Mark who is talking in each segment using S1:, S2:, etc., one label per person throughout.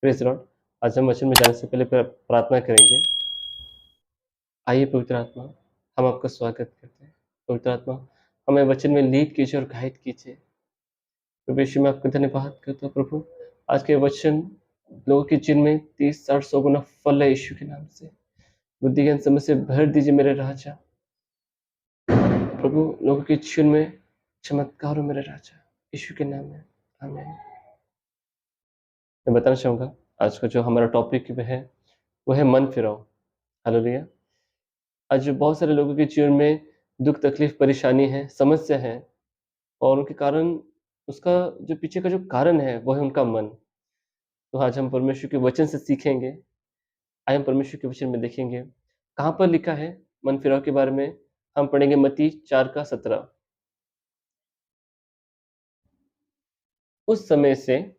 S1: Praise Lord. आज हम वचन में जाने से पहले प्रार्थना करेंगे। आइए पवित्र आत्मा, हम आपका स्वागत करते हैं। पवित्र आत्मा, हमें वचन में लीड कीजिए और गाइड कीजिए। प्रभु यीशु, मैं आपका धन्यवाद करता हूँ प्रभु। आज के वचन लोगों के जीवन में 30, 60, 100 गुना फल है यीशु के नाम से। बुद्धि ज्ञान समझ से भर दीजिए मेरे राजा। प्रभु, लोगों के जीवन में चमत्कार हो मेरे राजा, यीशु के नाम में। आमीन। मैं बताना चाहूँगा, आज का जो हमारा टॉपिक वो है मन फिराओ। हालेलुया। आज बहुत सारे लोगों के जीवन में दुख, तकलीफ, परेशानी है, समस्या है और उनके कारण उसका जो पीछे का जो कारण है, वो है उनका मन। तो आज हम परमेश्वर के वचन से सीखेंगे। आइए हम परमेश्वर के वचन में देखेंगे, कहाँ पर लिखा है मन फिराव के बारे में। हम पढ़ेंगे मत्ती 4 का 17। उस समय से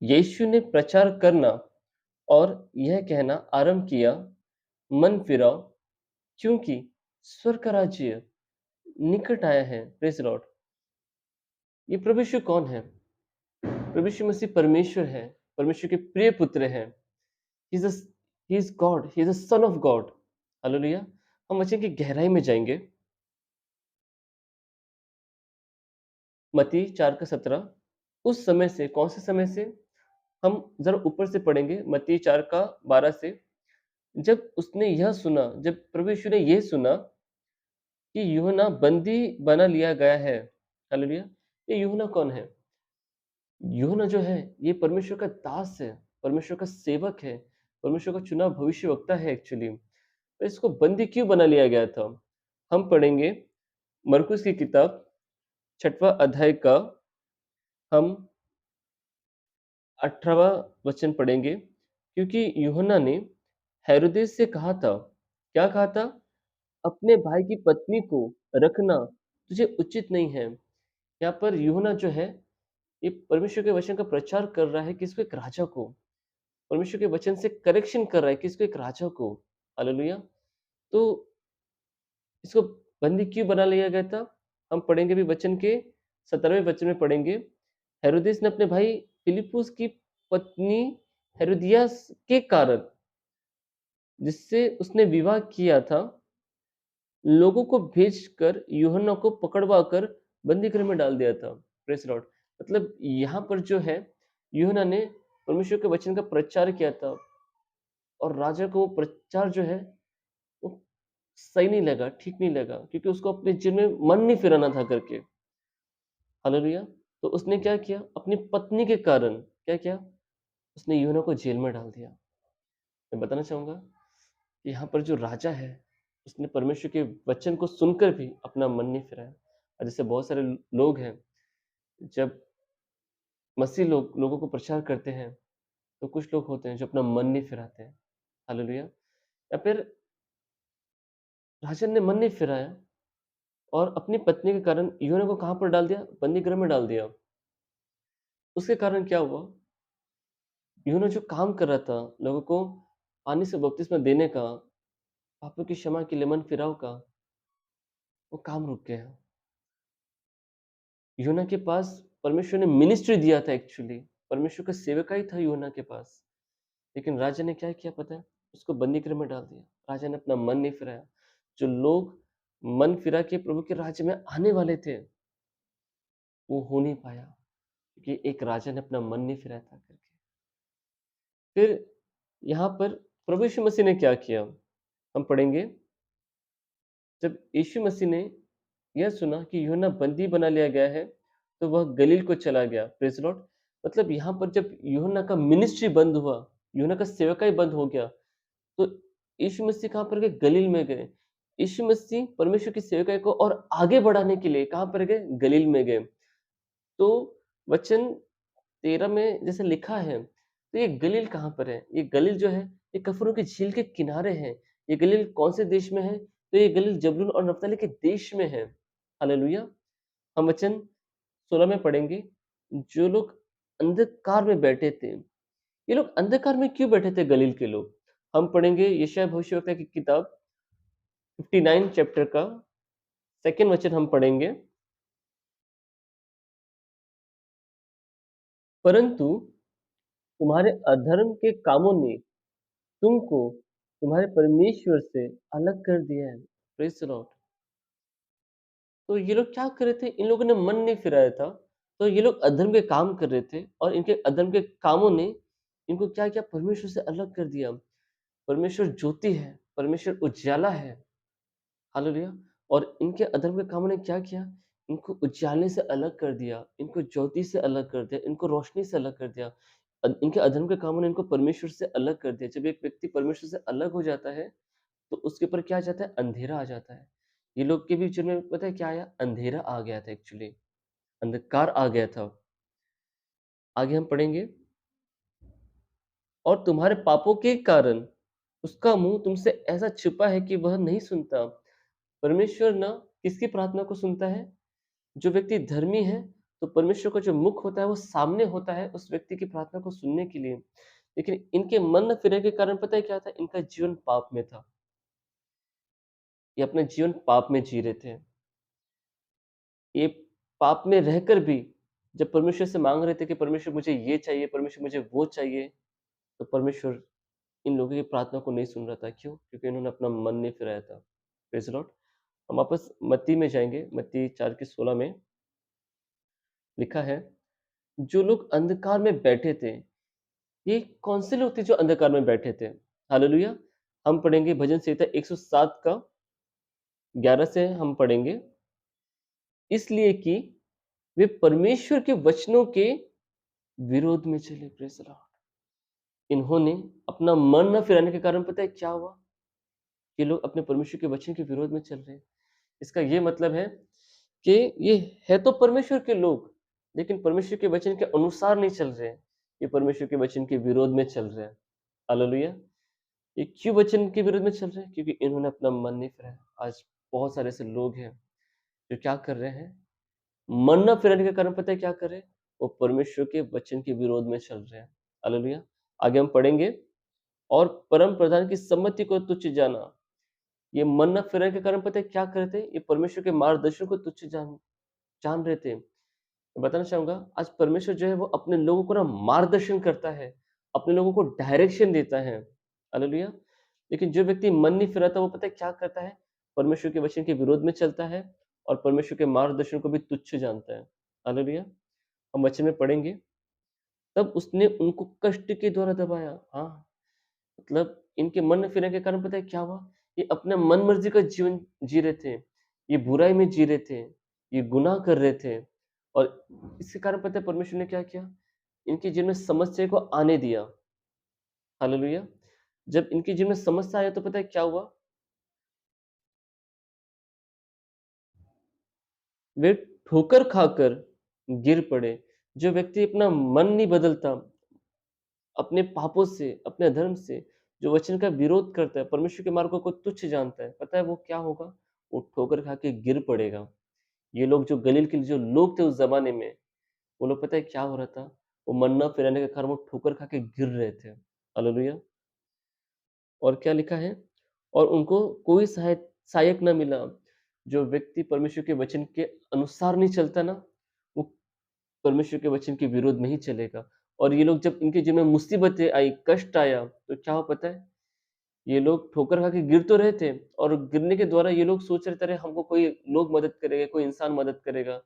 S1: यीशु ने प्रचार करना और यह कहना आरंभ किया, मन फिराओ, क्योंकि स्वर्ग का राज्य निकट आया है। Praise the Lord. ये प्रभु यीशु कौन है? प्रभु यीशु मसीह परमेश्वर है, परमेश्वर के प्रिय पुत्र हैं। He is God, he is the son of God. Hallelujah. हम वचन की गहराई में जाएँगे। मत्ती 4 का 17। उस समय से, कौन से समय से? हम ज़रा ऊपर से पढ़ेंगे, मत्ती 4 का 12 से। जब उसने यह सुना, जब प्रभु यीशु ने यह सुना कि यूहन्ना बंदी बना लिया गया है। हालेलुया। ये यूहन्ना कौन है? यूहन्ना जो है, ये परमेश्वर का दास है, परमेश्वर का सेवक है, परमेश्वर का चुना भविष्यवक्ता है एक्चुअली। तो इसको बंदी क्यों बना लिया गया था? हम पढ़ेंगे मरकुस की किताब 6वां अध्याय का हम 18वां वचन पढ़ेंगे। क्योंकि यूहन्ना ने हेरोदेस से कहा था, क्या कहा था? अपने भाई की पत्नी को रखना तुझे उचित नहीं है। यहाँ पर यूहन्ना जो है, ये परमेश्वर के वचन का प्रचार कर रहा है किसको? एक राजा को। परमेश्वर के वचन से करेक्शन कर रहा है किसको? एक राजा को। हालेलुया। तो इसको बंदी क्यों बना लिया गया था? हम पढ़ेंगे भी वचन के 17वें वचन में पढ़ेंगे। हेरोदेस ने अपने भाई फिलिप्पुस की पत्नी हेरोदियास के कारण, जिससे उसने विवाह किया था, लोगों को भेजकर यूहन्ना को पकड़वा कर बंदी गृह में डाल दिया था। Praise Lord. मतलब यहाँ पर जो है, यूहन्ना ने परमेश्वर के वचन का प्रचार किया था और राजा को वो प्रचार जो है, वो सही नहीं लगा, ठीक नहीं लगा, क्योंकि उसको अपने जीवन में मन नहीं फिराना था करके। हालेलुया। तो उसने क्या किया? अपनी पत्नी के कारण क्या किया? उसने यूहन्ना को जेल में डाल दिया। मैं बताना चाहूँगा कि यहाँ पर जो राजा है, उसने परमेश्वर के वचन को सुनकर भी अपना मन नहीं फिराया। और जैसे बहुत सारे लोग हैं, जब मसीह लोग लोगों को प्रचार करते हैं, तो कुछ लोग होते हैं जो अपना मन नहीं फिराते हैं। हालेलुया। या फिर राजा ने मन नहीं फिराया और अपनी पत्नी के कारण यूहन्ना को कहाँ पर डाल दिया? बंदी गृह में डाल दिया। उसके कारण क्या हुआ? यूहन्ना जो काम कर रहा था, लोगों को पानी से बपतिस्मा देने का, पापों की क्षमा के लिए मन फिराव का, वो काम रुक गया। यूहन्ना के पास परमेश्वर ने मिनिस्ट्री दिया था एक्चुअली, परमेश्वर का सेवका ही था यूहन्ना के पास। लेकिन राजा ने क्या किया पता है? उसको बंदी गृह में डाल दिया। राजा ने अपना मन नहीं फिराया। जो लोग मन फिरा के प्रभु के राज्य में आने वाले थे, वो हो नहीं पाया, क्योंकि एक राजा ने अपना मन नहीं फिराया था करके। फिर यहाँ पर प्रभु यीशु मसीह ने क्या किया? हम पढ़ेंगे। जब यीशु मसीह ने यह सुना कि यूहन्ना बंदी बना लिया गया है, तो वह गलील को चला गया। Praise the Lord. मतलब यहाँ पर जब यूहन्ना का मिनिस्ट्री बंद हुआ, यूहन्ना का सेवकाई बंद हो गया, तो यीशु मसीह कहाँ पर गए? गलील में गए। यीशु मसीह परमेश्वर की सेवकाई को और आगे बढ़ाने के लिए कहाँ पर गए? गलील में गए। तो वचन 13 में जैसे लिखा है, तो ये गलील कहाँ पर है? ये गलील जो है, ये कफरों की झील के किनारे है। ये गलील कौन से देश में है? तो ये गलील जबूलून और नप्ताली के देश में है। हालेलुया। हम वचन 16 में पढ़ेंगे। जो लोग अंधकार में बैठे थे, ये लोग अंधकार में क्यों बैठे थे गलील के लोग? हम पढ़ेंगे यशायाह भविष्यवक्ता की किताब 59 चैप्टर का 2nd वचन हम पढ़ेंगे। परंतु तुम्हारे अधर्म के कामों ने तुमको तुम्हारे परमेश्वर से अलग कर दिया है। Praise the Lord. तो ये लोग क्या कर रहे थे? इन लोगों ने मन नहीं फिराया था, तो ये लोग अधर्म के काम कर रहे थे और इनके अधर्म के कामों ने इनको क्या किया? परमेश्वर से अलग कर दिया। परमेश्वर ज्योति है, परमेश्वर उजियाला है। हालेलुया! और इनके अधर्म के कामों ने क्या किया? इनको उजियाले से अलग कर दिया, इनको ज्योति से अलग कर दिया, इनको रोशनी से अलग कर दिया। इनके अधर्म के कामों ने इनको परमेश्वर से अलग कर दिया। जब एक व्यक्ति परमेश्वर से अलग हो जाता है, तो उसके ऊपर क्या आ जाता है? अंधेरा आ जाता है। ये लोग के बीच में पता है क्या आया? अंधेरा आ गया था एक्चुअली, अंधकार आ गया था। आगे हम पढ़ेंगे, और तुम्हारे पापों के कारण उसका मुँह तुमसे ऐसा छिपा है कि वह नहीं सुनता। परमेश्वर ना किसकी प्रार्थना को सुनता है? जो व्यक्ति धर्मी है, तो परमेश्वर का जो मुख होता है वो सामने होता है उस व्यक्ति की प्रार्थना को सुनने के लिए। लेकिन इनके मन न फिरने के कारण पता है क्या था? इनका जीवन पाप में था। ये अपना जीवन पाप में जी रहे थे। ये पाप में रहकर भी जब परमेश्वर से माँग रहे थे कि परमेश्वर मुझे ये चाहिए, परमेश्वर मुझे वो चाहिए, तो परमेश्वर इन लोगों की प्रार्थना को नहीं सुन रहा था। क्यों? क्योंकि इन्होंने अपना मन नहीं फिराया था। Praise the Lord. हम वापस मत्ती में जाएँगे, मत्ती 4 की 16 में लिखा है, जो लोग अंधकार में बैठे थे, ये कौन से लोग थे जो अंधकार में बैठे थे? हालेलुया! हम पढ़ेंगे भजन संहिता 107 का 11 से हम पढ़ेंगे। इसलिए कि वे परमेश्वर के वचनों के विरोध में चले। Praise the Lord. इन्होंने अपना मन न फिराने के कारण पता है क्या हुआ? ये लोग अपने परमेश्वर के वचन के विरोध में चल रहे हैं। इसका ये मतलब है कि ये है तो परमेश्वर के लोग, लेकिन परमेश्वर के वचन के अनुसार नहीं चल रहे हैं। ये परमेश्वर के वचन के विरोध में चल रहे हैं। हालेलुया! ये क्यों वचन के विरोध में चल रहे हैं? क्योंकि इन्होंने अपना मन नहीं फिराया। आज बहुत सारे ऐसे लोग हैं जो क्या कर रहे हैं? मन ना फिराने के कारण पता है क्या कर रहे हैं? वो परमेश्वर के वचन के विरोध में चल रहे हैं। हालेलुया! आगे हम पढ़ेंगे, और परम प्रधान की सम्मति को तुच्छ जाना। ये मन ना फिराने के कारण पता है क्या कर रहे थे? ये परमेश्वर के मार्गदर्शन को तुच्छ जान जान रहे थे। मैं बताना चाहूँगा, आज परमेश्वर जो है वो अपने लोगों को ना मार्गदर्शन करता है, अपने लोगों को डायरेक्शन देता है। हालेलुया! लेकिन जो व्यक्ति मन नहीं फिराता वो पता है क्या करता है? परमेश्वर के वचन के विरोध में चलता है और परमेश्वर के मार्गदर्शन को भी तुच्छ जानता है। हालेलुया! हम वचन में पढ़ेंगे, तब उसने उनको कष्ट के द्वारा दबाया। हाँ, मतलब इनके मन न फिरने के कारण पता है क्या हुआ? ये अपने मन-मर्ज़ी का जीवन जी रहे थे। ये बुराई में जी रहे थे। ये गुनाह कर रहे थे और इसके कारण पता है परमेश्वर ने क्या किया? इनके जीवन में समस्या को आने दिया। हालेलुया! जब इनके जीवन में समस्या आया तो पता है क्या हुआ? वे ठोकर खाकर गिर पड़े। जो व्यक्ति अपना मन नहीं बदलता, अपने पापों से, अपने अधर्म से, जो वचन का विरोध करता है, परमेश्वर के मार्गों को तुच्छ जानता है, पता है वो क्या होगा? वो ठोकर खा के गिर पड़ेगा। ये लोग जो गलील के जो लोग थे उस ज़माने में, वो लोग पता है क्या हो रहा था? वो मन ना फिराने के कारण वो ठोकर खा के गिर रहे थे। हालेलुया! और क्या लिखा है? और उनको कोई सहायक ना मिला। जो व्यक्ति परमेश्वर के वचन के अनुसार नहीं चलता ना, वो परमेश्वर के वचन के विरोध में ही चलेगा। और ये लोग जब इनके जीवन में मुसीबतें आई, कष्ट आया, तो क्या हुआ पता है? ये लोग ठोकर खा के गिर तो रहे थे और गिरने के द्वारा ये लोग सोच रहे थे, अरे हमको कोई लोग मदद करेगा, कोई इंसान मदद करेगा,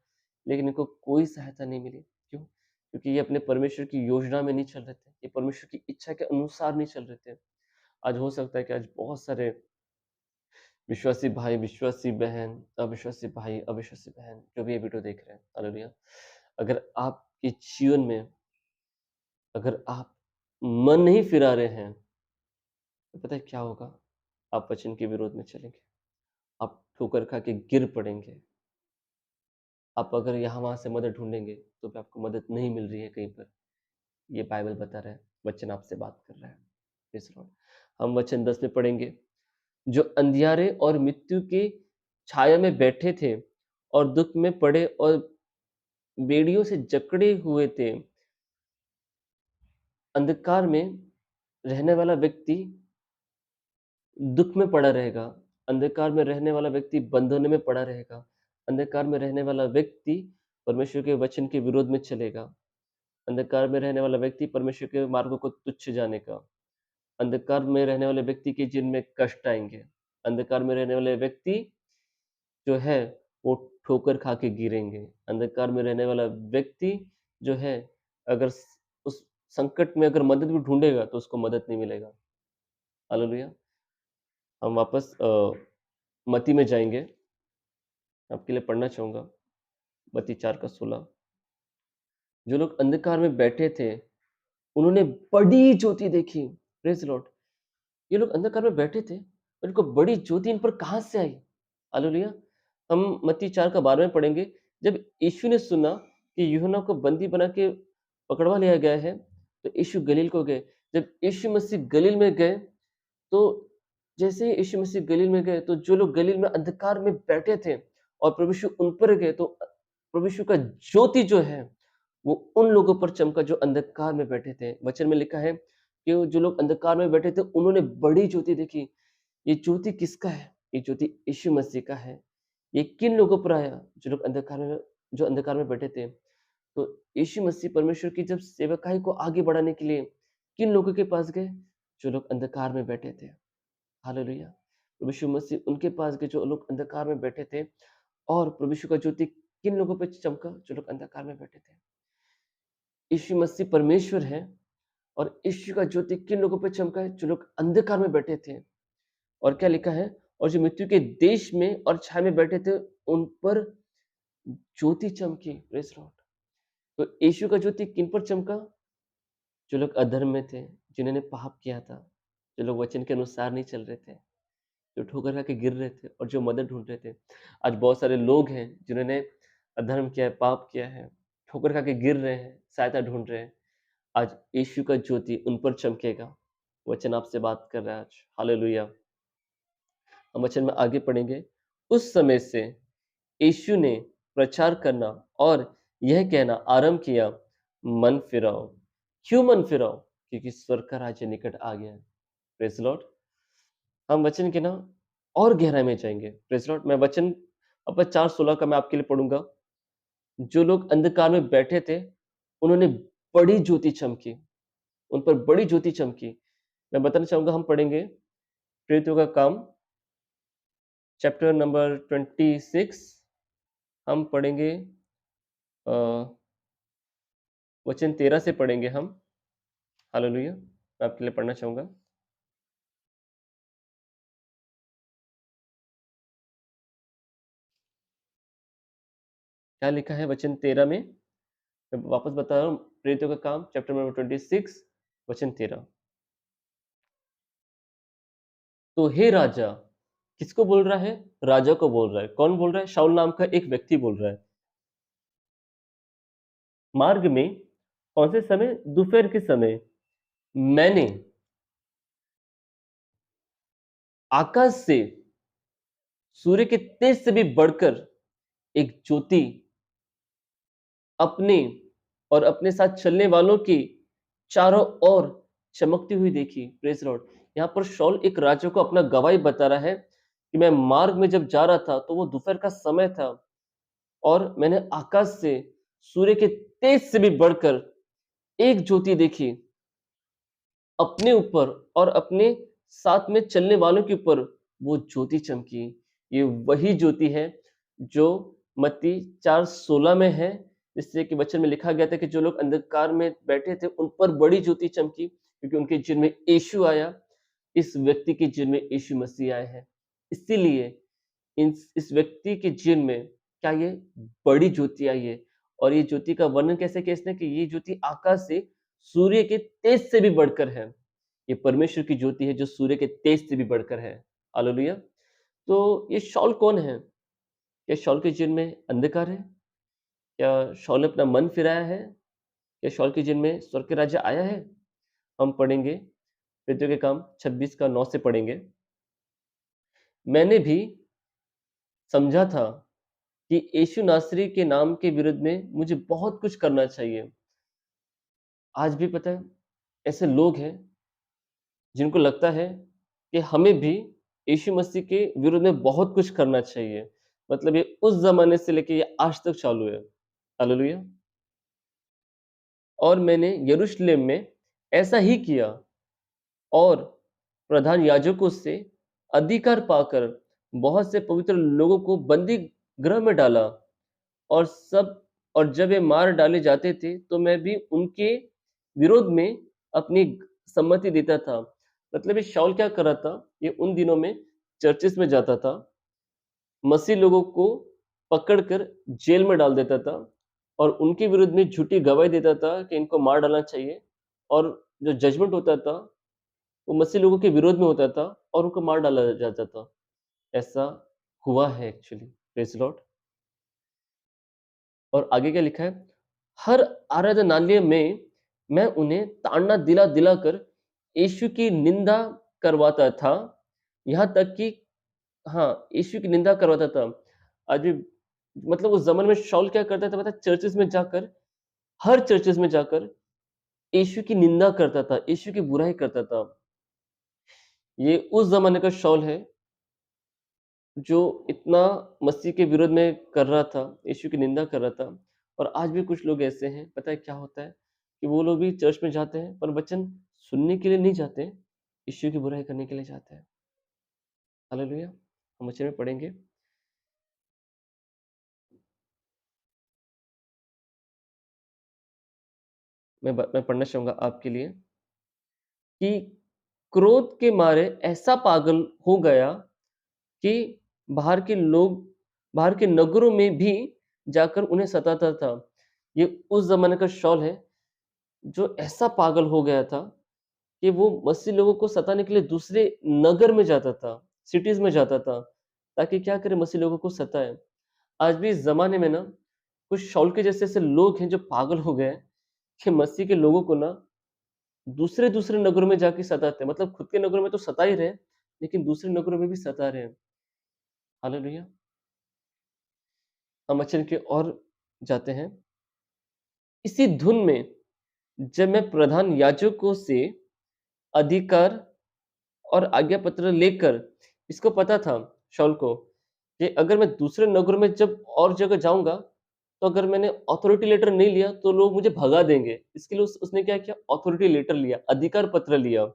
S1: लेकिन इनको कोई सहायता नहीं मिली। क्यों? क्योंकि ये अपने परमेश्वर की योजना में नहीं चल रहे थे, ये परमेश्वर की इच्छा के अनुसार नहीं चल रहे थे। आज हो सकता है कि आज बहुत सारे विश्वासी भाई, विश्वासी बहन, अविश्वासी भाई, अविश्वासी बहन जो भी ये वीडियो देख रहे हैं, हालेलुया! अगर आपके जीवन में अगर आप मन नहीं फिरा रहे हैं, तो पता है क्या होगा? आप वचन के विरोध में चलेंगे। आप ठोकर खा के गिर पड़ेंगे। आप अगर यहाँ-वहाँ से मदद ढूँढेंगे, तो भी आपको मदद नहीं मिल रही है कहीं पर। ये बाइबल बता रहा है, वचन आपसे बात कर रहा है। Praise the Lord. हम वचन 10 में पढ़ेंगे, जो अंधियारे और मृत्यु की छाया में बैठे थे और दुःख में पड़े और बेड़ियों से जकड़े हुए थे, अंधकार में रहने वाला व्यक्ति दुःख में पड़ा रहेगा। अंधकार में रहने वाला व्यक्ति बंधन में पड़ा रहेगा। अंधकार में रहने वाला व्यक्ति परमेश्वर के वचन के विरोध में चलेगा। अंधकार में रहने वाला व्यक्ति परमेश्वर के मार्गों को तुच्छ जानेगा। अंधकार में रहने वाले व्यक्ति के जीवन में कष्ट आएँगे। अंधकार में रहने वाले व्यक्ति जो है वो ठोकर खा के गिरेंगे। अंधकार में रहने वाला व्यक्ति जो है अगर उस संकट में अगर मदद भी ढूँढेगा तो उसको मदद नहीं मिलेगा। हालेलुया! हम वापस मत्ती में जाएँगे। आपके लिए पढ़ना चाहूँगा, मत्ती 4 का 16। जो लोग अंधकार में बैठे थे, उन्होंने बड़ी ज्योति देखी। Praise the Lord! ये लोग अंधकार में बैठे थे, और इनको बड़ी ज्योति इन पर कहाँ से आई? हालेलुया! हम मत्ती 4 का 12वाँ पढ़ेंगे। जब यीशु ने सुना कि यूहन्ना को बंदी बना के पकड़वा लिया गया है, तो यीशु गलील को गए। जब यीशु मसीह गलील में गए, तो जैसे ही यीशु मसीह गलील में गए, तो जो लोग गलील में अंधकार में बैठे थे और प्रभु यीशु उन पर गए, तो प्रभु यीशु का ज्योति जो है, वो उन लोगों पर चमका जो अंधकार में बैठे थे। वचन में लिखा है कि वो जो लोग अंधकार में बैठे थे, उन्होंने बड़ी ज्योति देखी। ये ज्योति किसका है? ये ज्योति यीशु मसीह का है। ये किन लोगों पर आया? जो अंधकार में बैठे थे। तो यीशु मसीह परमेश्वर की जब सेवकाई को आगे बढ़ाने के लिए किन लोगों के पास गए? जो लोग अंधकार में बैठे थे। हालेलुया! प्रभु यीशु मसीह उनके पास गए जो लोग अंधकार में बैठे थे, और प्रभु यीशु का ज्योति किन लोगों पे चमका? जो लोग अंधकार में बैठे थे। यीशु मसीह परमेश्वर है, और यीशु का ज्योति किन लोगों पे चमका है? जो लोग अंधकार में बैठे थे। और क्या लिखा है? और जो मृत्यु के देश में और छाया में बैठे थे, उन पर ज्योति चमकी। Praise Lord! तो यीशु का ज्योति किन पर चमका? जो लोग अधर्म में थे, जिन्होंने पाप किया था, जो लोग वचन के अनुसार नहीं चल रहे थे, जो ठोकर खा के गिर रहे थे और जो मदद ढूँढ रहे थे। आज बहुत सारे लोग हैं जिन्होंने अधर्म किया है, पाप किया है, ठोकर खा के गिर रहे हैं, सहायता ढूँढ रहे हैं। आज यीशु का ज्योति उन पर चमकेगा। वचन आपसे बात कर रहा है आज। हालेलुया! हम वचन में आगे पढ़ेंगे। उस समय से यीशु ने प्रचार करना और यह कहना आरंभ किया, मन फिराओ। क्यों मन फिराओ? क्योंकि स्वर्ग का राज्य निकट आ गया है। Praise Lord! हम वचन के ना और गहराई में जाएँगे। Praise Lord! मैं वचन अब 4:16 का मैं आपके लिए पढ़ूँगा। जो लोग अंधकार में बैठे थे, उन्होंने बड़ी ज्योति चमकी, उन पर बड़ी ज्योति चमकी। मैं बताना चाहूँगा, हम पढ़ेंगे प्रेरितों का काम चैप्टर नंबर 26। हम पढ़ेंगे अ, वचन 13 से पढ़ेंगे हम। हालेलुया! मैं आपके लिए पढ़ना चाहूँगा। क्या लिखा है वचन 13 में? मैं वापस बता रहा हूँ, प्रेरितों का काम चैप्टर नंबर 26 वचन 13। तो हे राजा, किसको बोल रहा है? राजा को बोल रहा है। कौन बोल रहा है? शाऊल नाम का एक व्यक्ति बोल रहा है। मार्ग में कौन से समय? दोपहर के समय मैंने आकाश से सूर्य के तेज से भी बढ़कर एक ज्योति अपने और अपने साथ चलने वालों की चारों ओर चमकती हुई देखी। Praise Lord! यहाँ पर शाऊल एक राजा को अपना गवाही बता रहा है कि मैं मार्ग में जब जा रहा था, तो वो दोपहर का समय था, और मैंने आकाश से सूर्य के तेज से भी बढ़कर एक ज्योति देखी, अपने ऊपर और अपने साथ में चलने वालों के ऊपर वो ज्योति चमकी। ये वही ज्योति है जो मत्ती 4:16 में है, जिससे कि वचन में लिखा गया था कि जो लोग अंधकार में बैठे थे, उन पर बड़ी ज्योति चमकी, क्योंकि उनके जीवन में यीशु आया। इस व्यक्ति के जीवन में यीशु मसीह आए हैं। इसीलिए इस व्यक्ति के जीवन में क्या ये बड़ी ज्योति आई है, और ये ज्योति का वर्णन कैसे किया इसने कि ये ज्योति आकाश से सूर्य के तेज से भी बढ़कर है। ये परमेश्वर की ज्योति है जो सूर्य के तेज से भी बढ़कर है। हालेलुया! तो ये शाऊल कौन है? क्या शाऊल के जीवन में अंधकार है? क्या शाऊल ने अपना मन फिराया है? क्या शाऊल के जीवन में स्वर्ग का राज्य आया है? हम पढ़ेंगे प्रेरितों के काम 26 का 9 से पढ़ेंगे। मैंने भी समझा था कि यीशु नासरी के नाम के विरुद्ध में मुझे बहुत कुछ करना चाहिए। आज भी पता है, ऐसे लोग हैं जिनको लगता है कि हमें भी यीशु मसीह के विरोध में बहुत कुछ करना चाहिए। मतलब ये उस ज़माने से लेके ये आज तक चालू है। हालेलुया! और मैंने यरूशलेम में ऐसा ही किया और प्रधान याजकों से अधिकार पाकर बहुत से पवित्र लोगों को बंदी गृह में डाला और सब और जब ये मार डाले जाते थे तो मैं भी उनके विरोध में अपनी सम्मति देता था। मतलब ये शाऊल क्या कर रहा था, ये उन दिनों में चर्चेस में जाता था, मसीह लोगों को पकड़कर जेल में डाल देता था और उनके विरुद्ध में झूठी गवाही देता था कि इनको मार डालना चाहिए और जो जजमेंट होता था वो मसीह लोगों के विरोध में होता था और उनको मार डाला जाता था। ऐसा हुआ है एक्चुअली। Praise the Lord. और आगे क्या लिखा है? हर आराधनालय में मैं उन्हें ताड़ना दिला-दिलाकर यीशु की निंदा करवाता था। यहाँ तक कि हाँ, यीशु की निंदा करवाता था। आज भी मतलब उस ज़माने में शाऊल क्या करता था पता है? चर्चेस में जाकर, हर चर्चेस में जाकर यीशु की निंदा करता था, यीशु की बुराई करता था। ये उस ज़माने का शाऊल है जो इतना मसीह के विरोध में कर रहा था, यीशु की निंदा कर रहा था। और आज भी कुछ लोग ऐसे हैं, पता है क्या होता है? कि वो लोग भी चर्च में जाते हैं, पर वचन सुनने के लिए नहीं जाते, यीशु की बुराई करने के लिए जाते हैं। हालेलुया! हम वचन में पढ़ेंगे, मैं पढ़ना चाहूँगा आपके लिए कि क्रोध के मारे ऐसा पागल हो गया कि बाहर के लोग बाहर के नगरों में भी जाकर उन्हें सताता था। ये उस ज़माने का शाऊल है, जो ऐसा पागल हो गया था कि वो मसीह लोगों को सताने के लिए दूसरे नगर में जाता था, सिटीज़ में जाता था, ताकि क्या करे मसीह लोगों को सताए। आज भी इस ज़माने में ना कुछ शाऊल के जैसे ऐसे लोग हैं जो पागल हो गए हैं कि मसीह के लोगों को ना दूसरे-दूसरे नगरों में जाके सताते हैं। मतलब खुद के नगरों में तो सता ही रहे हैं, लेकिन दूसरे नगरों में भी सता रहे हैं। हालेलुया! हम वचन की ओर जाते हैं। इसी धुन में जब मैं प्रधान याजकों से अधिकार और आज्ञा पत्र लेकर इसको पता था शाऊल को कि अगर मैं दूसरे नगरों में जब और जगह जाऊँगा, तो अगर मैंने अथॉरिटी लेटर नहीं लिया तो लोग मुझे भगा देंगे। इसके लिए उसने क्या किया अथॉरिटी लेटर लिया, अधिकार पत्र लिया,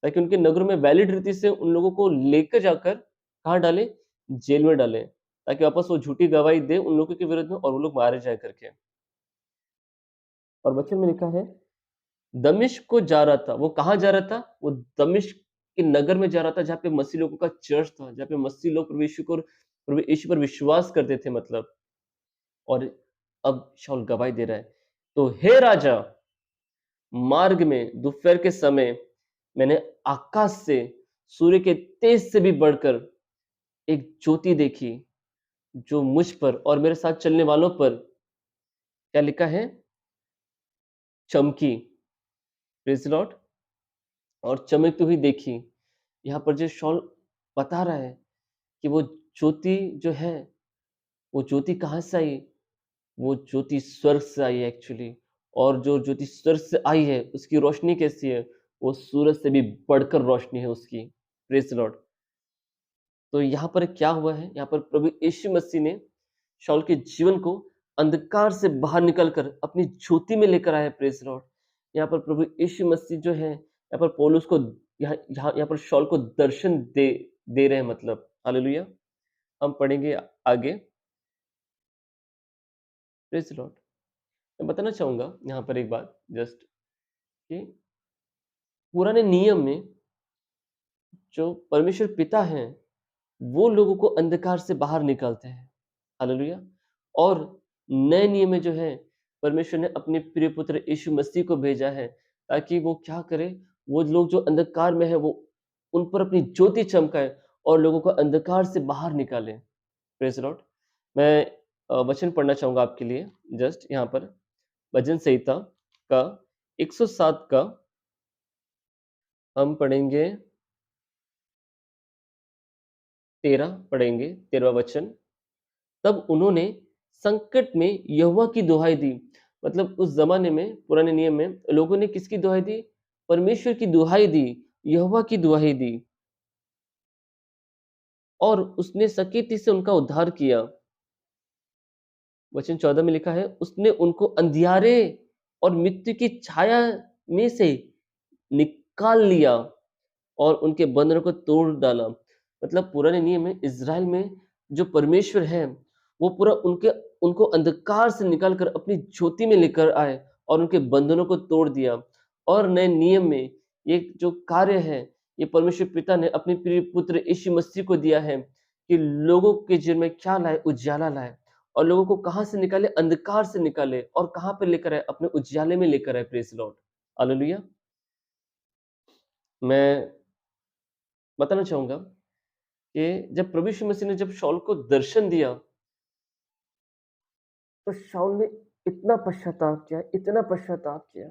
S1: ताकि उनके नगरों में वैलिड रीति से उन लोगों को लेकर जाकर कहाँ डालें? जेल में डालें, ताकि वापस वो झूठी गवाही दें उन लोगों के विरुद्ध में और वो लोग मारे जाए करके। और वचन में लिखा है दमिश्क को जा रहा था। वो कहाँ जा रहा था? वो दमिश्क के नगर में जा रहा था जहाँ पे मसीह लोगों का चर्च था, जहाँ पे मसीह लोग प्रभु यीशु पर विश्वास करते थे मतलब। और अब शाऊल गवाही दे रहा है। तो हे राजा, मार्ग में दोपहर के समय मैंने आकाश से सूर्य के तेज से भी बढ़कर एक ज्योति देखी, जो मुझ पर और मेरे साथ चलने वालों पर क्या लिखा है? चमकी। Praise the Lord. और चमकती हुई देखी। यहाँ पर जो शाऊल बता रहा है कि वो ज्योति जो है, वो ज्योति कहाँ से आई? वो ज्योति स्वर्ग से आई है एक्चुअली। और जो ज्योति स्वर्ग से आई है, उसकी रोशनी कैसी है? वो सूरज से भी बढ़कर रोशनी है उसकी। Praise the Lord. तो यहाँ पर क्या हुआ है? यहाँ पर प्रभु यीशु मसीह ने शाऊल के जीवन को अंधकार से बाहर निकल कर अपनी ज्योति में लेकर आया है। Praise the Lord. यहाँ पर प्रभु यीशु मसीह जो है, यहाँ पर पौलुस को यहाँ पर शाऊल को दर्शन दे रहे हैं मतलब। हालेलुया! हम पढ़ेंगे आगे। Praise the Lord. मैं बताना चाहूँगा यहाँ पर एक बात जस्ट कि पुराने नियम में जो परमेश्वर पिता हैं, वो लोगों को अंधकार से बाहर निकालते हैं। हालेलुया! और नए नियम में जो है, परमेश्वर ने अपने प्रिय पुत्र यीशु मसीह को भेजा है, ताकि वो क्या करे, वो लोग जो अंधकार में हैं, वो उन पर अपनी ज्योति चमकाए और लोगों को अंधकार से बाहर निकाले। Praise the Lord. मैं वचन पढ़ना चाहूँगा आपके लिए जस्ट यहाँ पर भजन संहिता का 107 का हम पढ़ेंगे 13 पढ़ेंगे 13वां वचन। तब उन्होंने संकट में यहोवा की दुहाई दी। मतलब उस ज़माने में, पुराने नियम में लोगों ने किसकी दुहाई दी? परमेश्वर की दुहाई दी, यहोवा की दुहाई दी और उसने सकीती से उनका उद्धार किया। वचन 14 में लिखा है, उसने उनको अंधियारे और मृत्यु की छाया में से निकाल लिया और उनके बंधनों को तोड़ डाला। मतलब पुराने नियम में इज़राइल में जो परमेश्वर है, वो पूरा उनको अंधकार से निकाल कर अपनी ज्योति में लेकर आए और उनके बंधनों को तोड़ दिया। और नए नियम में ये जो कार्य है, ये परमेश्वर पिता ने अपने प्रिय पुत्र यीशु मसीह को दिया है कि लोगों के जीवन में क्या लाए? उजियाला लाए और लोगों को कहाँ से निकाले? अंधकार से निकाले और कहाँ पे लेकर आए? अपने उजियाले में लेकर आए। Praise the Lord. हालेलुया! मैं बताना चाहूँगा कि जब प्रभु यीशु मसीह ने जब शाऊल को दर्शन दिया, तो शाऊल ने इतना पश्चाताप किया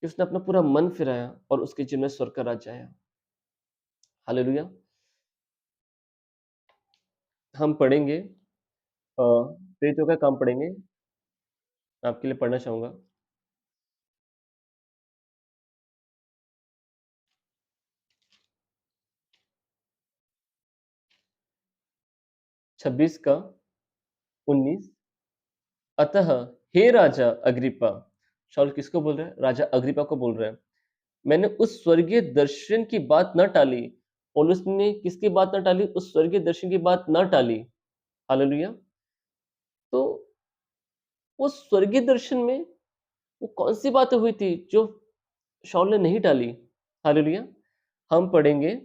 S1: कि उसने अपना पूरा मन फिराया और उसके जीवन में स्वर्ग का राज्य आया। हालेलुया! हम पढ़ेंगे प्रेरितों का काम पढ़ेंगे। मैं आपके लिए पढ़ना चाहूँगा। 26 का 19। अतः हे राजा अग्रिप्पा, शाऊल किसको बोल रहा है? राजा अग्रिप्पा को बोल रहा है। मैंने उस स्वर्गीय दर्शन की बात न टाली। पौलुस ने किसकी बात न टाली? उस स्वर्गीय दर्शन की बात न टाली। हालेलुया! तो उस स्वर्गीय दर्शन में वो कौन-सी बातें हुई थी जो शाऊल ने नहीं टाली? हालेलुया! हम पढ़ेंगे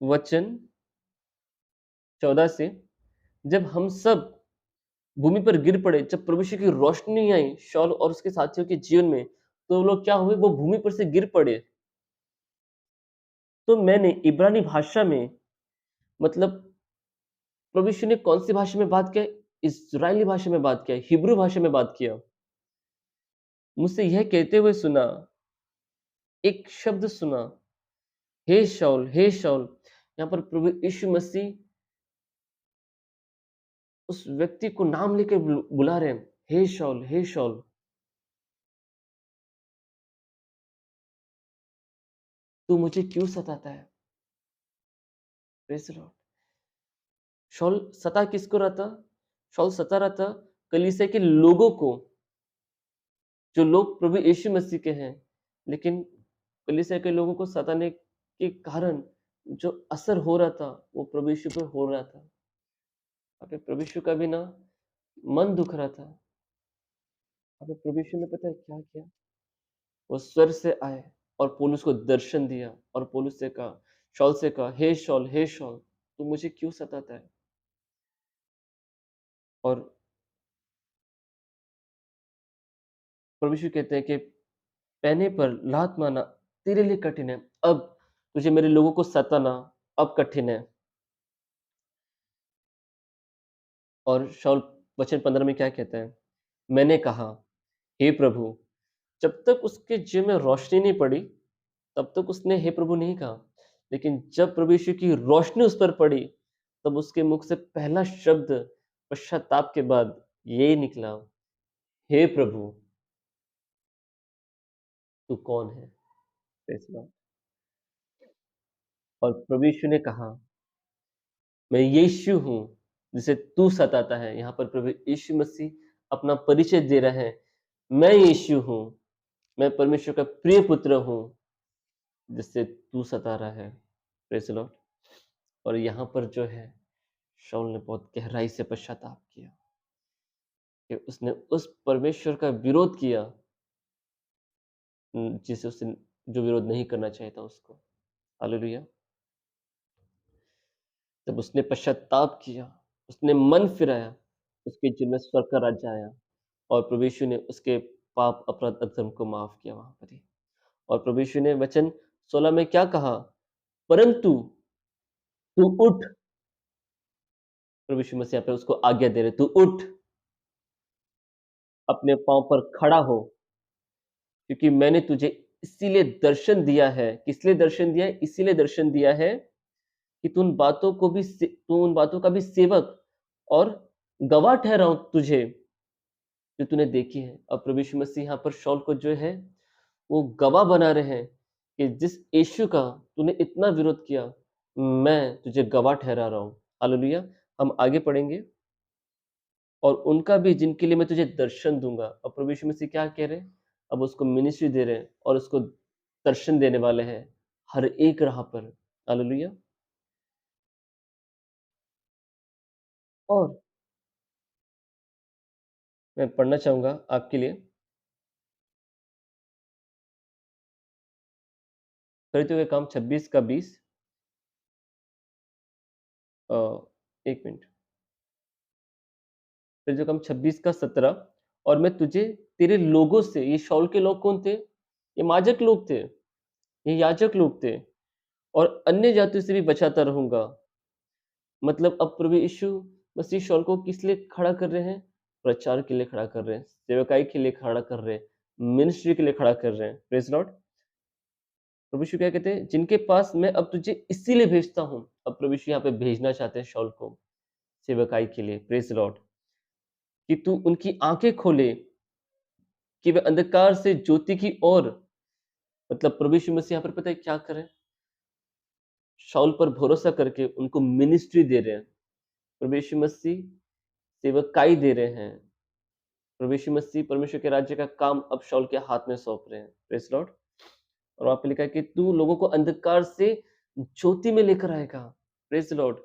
S1: वचन 14 से, जब हम सब भूमि पर गिर पड़े, जब प्रभु यीशु की रोशनी आई शाऊल और उसके साथियों के जीवन में, तो वो लोग क्या हुए? वो भूमि पर से गिर पड़े। तो मैंने इब्रानी भाषा में मतलब प्रभु यीशु ने कौन-सी भाषा में बात किया? इस्राएली भाषा में बात किया, हिब्रू भाषा में बात किया। मुझसे यह कहते हुए सुना, एक शब्द सुना, हे शाऊल। यहाँ पर प्रभु यीशु मसीह उस व्यक्ति को नाम लेके बुला रहे हैं, हे शाऊल, तू मुझे क्यों सताता है? Praise the Lord. शाऊल सता किसको रहा था? शाऊल सता रहा था कलीसिया के लोगों को, जो लोग प्रभु यीशु मसीह के हैं। लेकिन कलीसिया के लोगों को सताने के कारण जो असर हो रहा था, वो प्रभु यीशु पे हो रहा था। वहाँ पे प्रभु यीशु का भी ना मन दुख रहा था। वहाँ पे प्रभु यीशु ने पता है क्या किया? वो स्वर्ग से आए और पौलुस को दर्शन दिया और पौलुस से कहा, शाऊल से कहा, हे शाऊल, तू मुझे क्यों सताता है? और प्रभु यीशु कहते हैं कि पहने पर लात मारना तेरे लिए कठिन है। अब तुझे मेरे लोगों को सताना अब कठिन है। और शाऊल वचन 15 में क्या कहता है? मैंने कहा, हे प्रभु, जब तक उसके जीवन में रोशनी नहीं पड़ी, तब तक उसने हे प्रभु नहीं कहा। लेकिन जब प्रभु यीशु की रोशनी उस पर पड़ी, तब उसके मुख से पहला शब्द पश्चाताप के बाद यही निकला, हे प्रभु, तू कौन है? Praise the Lord. और प्रभु यीशु ने कहा, मैं यीशु हूँ, जिसे तू सताता है। यहाँ पर प्रभु यीशु मसीह अपना परिचय दे रहे हैं। मैं यीशु हूँ, मैं परमेश्वर का प्रिय पुत्र हूँ, जिससे तू सता रहा है। Praise the Lord. और यहाँ पर जो है, शाऊल ने बहुत गहराई से पश्चाताप किया कि उसने उस परमेश्वर का विरोध किया जिसे उसने जो विरोध नहीं करना चाहिए था उसको। हालेलुया! जब उसने पश्चाताप किया, उसने मन फिराया, उसके जीवन में स्वर्ग का राज्य आया और प्रभु यीशु ने उसके पाप, अपराध, अधर्म को माफ़ किया वहाँ पर ही। और प्रभु यीशु ने वचन 16 में क्या कहा? परंतु तू उठ, प्रभु यीशु मसीह यहाँ पे उसको आज्ञा दे रहे, तू उठ, अपने पाँव पर खड़ा हो, क्योंकि मैंने तुझे इसीलिए दर्शन दिया है। किस लिए दर्शन दिया है? इसीलिए दर्शन दिया है कि तू उन बातों का भी सेवक और गवाह ठहराऊँ तुझे, जो तूने देखी है। अब प्रभु यीशु मसीह यहाँ पर शाऊल को जो है, वो गवाह बना रहे हैं कि जिस यीशु का तूने इतना विरोध किया, मैं तुझे गवाह ठहरा रहा हूँ। हालेलुया! हम आगे पढ़ेंगे और उनका भी जिनके लिए मैं तुझे दर्शन दूँगा। अब प्रभु यीशु मसीह क्या कह रहे हैं? अब उसको मिनिस्ट्री दे रहे हैं और उसको दर्शन देने वाले हैं, हर एक राह पर। हालेलुया! और मैं पढ़ना चाहूँगा आपके लिए, करते हुए काम 26 का 20 अ, 1 मिनट। फिर जो काम 26 का 17 और मैं तुझे तेरे लोगों से ये शाऊल के लोग कौन थे? ये माजक लोग थे, ये याजक लोग थे और अन्य जातियों से भी बचाता रहूँगा। मतलब अब प्रभु यीशु मसीह शाऊल को किस लिए खड़ा कर रहे हैं? प्रचार के लिए खड़ा कर रहे हैं, सेवकाई के लिए खड़ा कर रहे हैं, मिनिस्ट्री के लिए खड़ा कर रहे हैं। Praise Lord. प्रभु यीशु क्या कहते हैं? जिनके पास मैं अब तुझे इसीलिए भेजता हूँ। अब प्रभु यीशु यहाँ पे भेजना चाहते हैं शाऊल को सेवकाई के लिए। Praise Lord. कि तू उनकी आँखें खोले कि वे अंधकार से ज्योति की ओर मतलब प्रभु यीशु मसीह यहाँ पर पता है क्या कर रहे हैं? शाऊल पर भरोसा करके उनको मिनिस्ट्री दे रहे हैं। प्रभु यीशु मसीह सेवकाई दे रहे हैं। प्रभु यीशु मसीह परमेश्वर के राज्य का काम अब शाऊल के हाथ में सौंप रहे हैं। Praise Lord. और वहाँ पे लिखा है कि तू लोगों को अंधकार से ज्योति में लेकर आएगा। Praise Lord.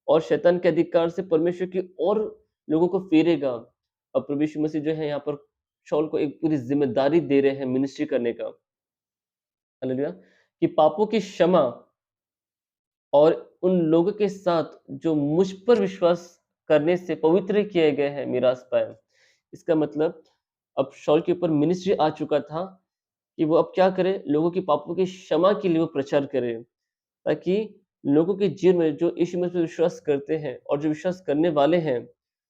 S1: और शैतान के अधिकार से परमेश्वर की ओर लोगों को फेरेगा। अब प्रभु यीशु मसीह जो है यहाँ पर शाऊल को एक पूरी ज़िम्मेदारी दे रहे हैं मिनिस्ट्री करने का। हालेलुया! कि पापों की क्षमा और उन लोगों के साथ जो मुझ पर विश्वास करने से पवित्र किए गए हैं मीरास पाएँ। इसका मतलब अब शाऊल के ऊपर मिनिस्ट्री आ चुका था कि वो अब क्या करे? लोगों के पापों की क्षमा के लिए वो प्रचार करे, ताकि लोगों के जीवन में जो यीशु मसीह पे विश्वास करते हैं और जो विश्वास करने वाले हैं,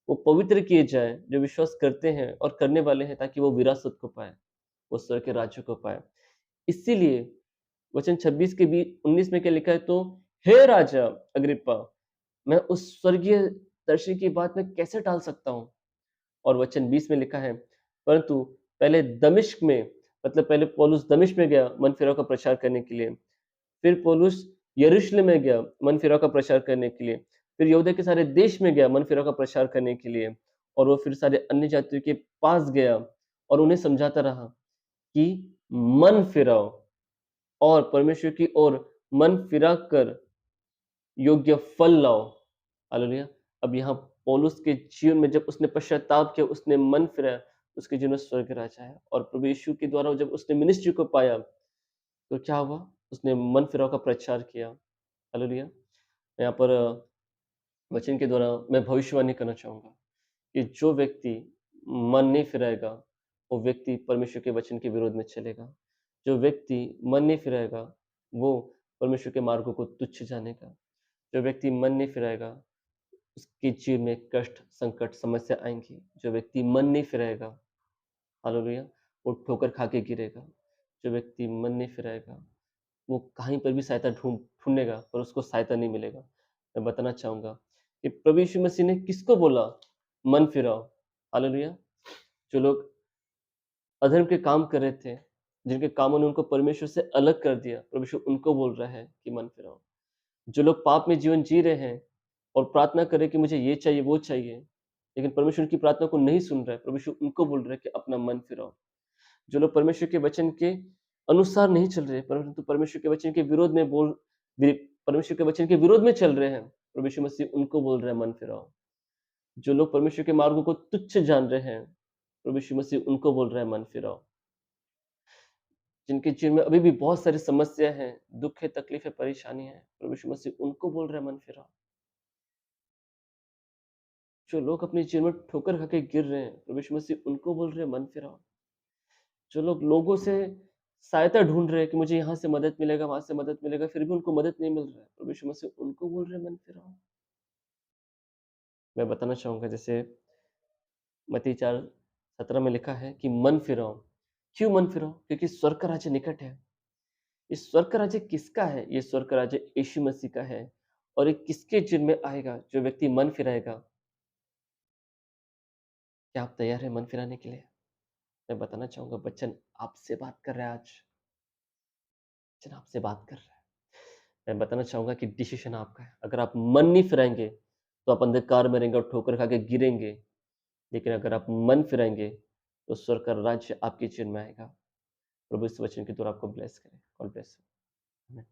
S1: वो पवित्र किए जाएँ, जो विश्वास करते हैं और करने वाले हैं ताकि वो विरासत को पाएँ, वो स्वर्ग के राज्य को पाएँ। इसीलिए वचन 26 के बी 19 में क्या लिखा है तो हे राजा अग्रिप्पा, मैं उस स्वर्गीय दर्शन की बात मैं कैसे टाल सकता हूँ? और वचन 20 में लिखा है, परंतु पहले दमिश्क में मतलब पहले पौलुस दमिश्क में गया मन फिराव का प्रचार करने के लिए। फिर पौलुस यरूशलेम में गया मन फिराव का प्रचार करने के लिए। फिर यहूदा के सारे देश में गया मन फिराव का प्रचार करने के लिए। और वो फिर सारे अन्य जातियों के पास गया और उन्हें समझाता रहा कि मन फिराओ और परमेश्वर की ओर मन फिरा कर योग्य फल लाओ। हालेलुया! अब यहाँ पौलुस के जीवन में जब उसने पश्चाताप किया, उसने मन फिराया, उसके जीवन में स्वर्ग राज आया और प्रभु यीशु के द्वारा जब उसने मिनिस्ट्री को पाया, तो क्या हुआ? उसने मन फिराव का प्रचार किया। हालेलुया! यहाँ पर वचन के द्वारा मैं भविष्यवाणी करना चाहूँगा कि जो व्यक्ति मन नहीं फिराएगा, वो व्यक्ति परमेश्वर के वचन के विरोध में चलेगा। जो व्यक्ति मन नहीं फिराएगा, वो परमेश्वर के मार्गों को तुच्छ जानेगा। जो व्यक्ति मन नहीं फिराएगा, उसके जीवन में कष्ट, संकट, समस्या आएँगी। जो व्यक्ति मन नहीं फिराएगा, हालेलुया! वो ठोकर खा के गिरेगा। जो व्यक्ति मन नहीं फिराएगा, वो कहीं पर भी सहायता ढूँढेगा पर उसको सहायता नहीं मिलेगा। मैं बताना चाहूँगा कि प्रभु यीशु मसीह ने किसको बोला, मन फिराओ, हालेलुया! जो लोग अधर्म के काम कर रहे थे, जिनके कामों ने उनको परमेश्वर से अलग कर दिया, प्रभु यीशु उनको बोल रहा है कि मन फिराओ। जो लोग पाप में जीवन जी रहे हैं और प्रार्थना कर रहे हैं कि मुझे ये चाहिए, वो चाहिए, लेकिन परमेश्वर की प्रार्थना को नहीं सुन रहा है, प्रभु यीशु उनको बोल रहा है कि अपना मन फिराओ। जो लोग परमेश्वर के वचन के अनुसार नहीं चल रहे, परंतु परमेश्वर के वचन के विरोध में परमेश्वर के वचन के विरोध में चल रहे हैं, प्रभु यीशु मसीह उनको बोल रहे हैं मन फिराओ। जो लोग परमेश्वर के मार्गों को तुच्छ जान रहे हैं, प्रभु यीशु मसीह उनको बोल रहा है मन फिराओ। जिनके जीवन में अभी भी बहुत सारी समस्या हैं, दुःख है, तकलीफ है, परेशानी है, प्रभु यीशु मसीह उनको बोल रहा है मन फिराओ। जो लोग अपने जीवन में ठोकर खा के गिर रहे हैं, प्रभु यीशु मसीह उनको बोल रहे हैं मन फिराओ। जो लोग लोगों से सहायता ढूँढ रहे हैं कि मुझे यहाँ से मदद मिलेगा, वहाँ से मदद मिलेगा, फिर भी उनको मदद नहीं मिल रहा है। प्रभु यीशु मसीह उनको बोल रहे हैं मन फिराओ। मैं बताना चाहूँगा जैसे मत्ती 4:17 में लिखा है कि मन फिराओ। क्यों मन फिराओ? क्योंकि स्वर्ग का राज्य निकट है। इस स्वर्ग का राज्य किसका है? ये स्वर्ग का राज्य यीशु मसीह का है। और ये किसके जीवन में आएगा? जो व्यक्ति मन फिराएगा। क्या आप तैयार हैं मन फिराने के लिए? मैं बताना चाहूँगा वचन आपसे बात कर रहा है आज। वचन आपसे बात कर रहा है। मैं बताना चाहूँगा कि डिसीज़न आपका है। अगर आप मन नहीं फिराएँगे, तो आप अंधकार में रहेंगे और ठोकर खा के गिरेंगे। लेकिन अगर आप मन फिराएँगे, तो स्वर्ग का राज्य आपके जीवन में आएगा। प्रभु इस वचन के द्वारा आपको ब्लेस करे। God bless you. आमीन।